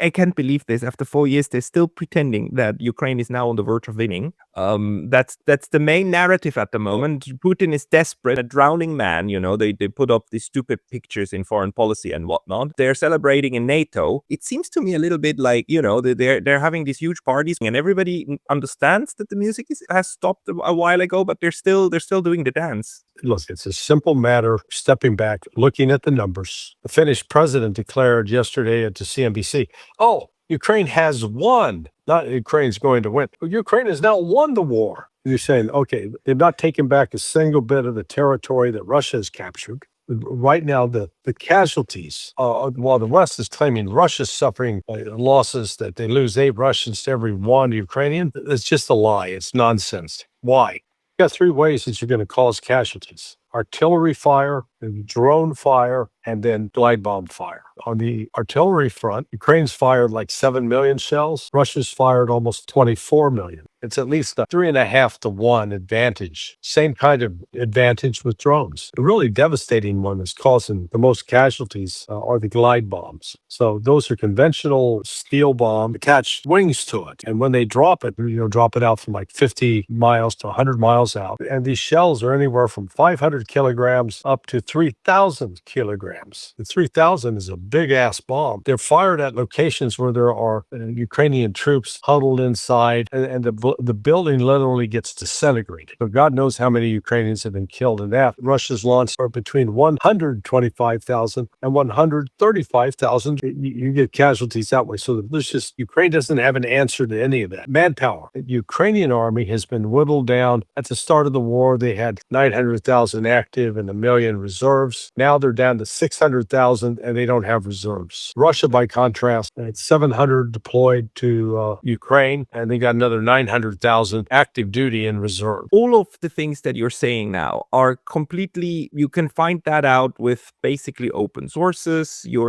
I can't believe this. After 4 years, they're still pretending that Ukraine is now on the verge of winning. That's the main narrative at the moment. Putin is desperate, a drowning man. They put up these stupid pictures in foreign policy and whatnot. They're celebrating in NATO. It seems to me a little bit like they're having these huge parties, and everybody understands that the music has stopped a while ago, but they're still doing the dance. Look, it's a simple matter of stepping back, looking at the numbers. The Finnish president declared yesterday at the CNBC, Ukraine has won. Not Ukraine's going to win. Ukraine has now won the war. You're saying, okay, they've not taken back a single bit of the territory that Russia has captured. Right now, the casualties, while the West is claiming Russia's suffering losses, that they lose 8 Russians to every 1 Ukrainian, it's just a lie. It's nonsense. Why? You got 3 ways that you're going to cause casualties: artillery fire, drone fire, and then glide bomb fire. On the artillery front, Ukraine's fired like 7 million shells. Russia's fired almost 24 million. It's at least a 3.5 to 1 advantage. Same kind of advantage with drones. The really devastating one that's causing the most casualties are the glide bombs. So those are conventional steel bombs attach wings to it. And when they drop it out from like 50 miles to 100 miles out. And these shells are anywhere from 500 kilograms up to 3,000 kilograms. The 3,000 is a big-ass bomb. They're fired at locations where there are Ukrainian troops huddled inside, and the building literally gets disintegrated. So God knows how many Ukrainians have been killed in that. Russia's launched are between 125,000 and 135,000. You get casualties that way. So Ukraine doesn't have an answer to any of that. Manpower. The Ukrainian army has been whittled down. At the start of the war, they had 900,000 active and 1 million reserves. Now they're down to 600,000 and they don't have reserves. Russia, by contrast, had 700 deployed to Ukraine, and they got another 900,000 active duty in reserve. All of the things that you're saying now are completely, you can find that out with basically open sources. You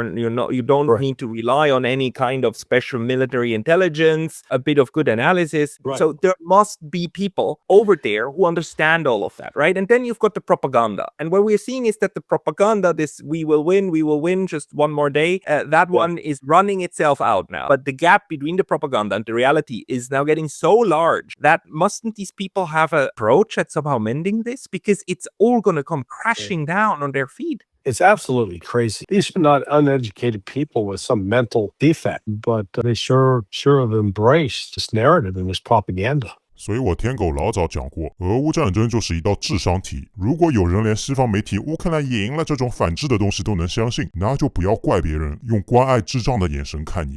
don't Right. need to rely on any kind of special military intelligence, a bit of good analysis. Right. So there must be people over there who understand all of that, right? And then you've got the propaganda. And what we're seeing is that the propaganda, this we will win just one more day, that one is running itself out now. But the gap between the propaganda and the reality is now getting so large that mustn't these people have an approach at somehow mending this? Because it's all going to come crashing down on their feet. It's absolutely crazy. These are not uneducated people with some mental defect, but they sure have embraced this narrative and this propaganda. 所以我天狗老早讲过，俄乌战争就是一道智商题。如果有人连西方媒体乌克兰赢了这种反智的东西都能相信，那就不要怪别人用关爱智障的眼神看你。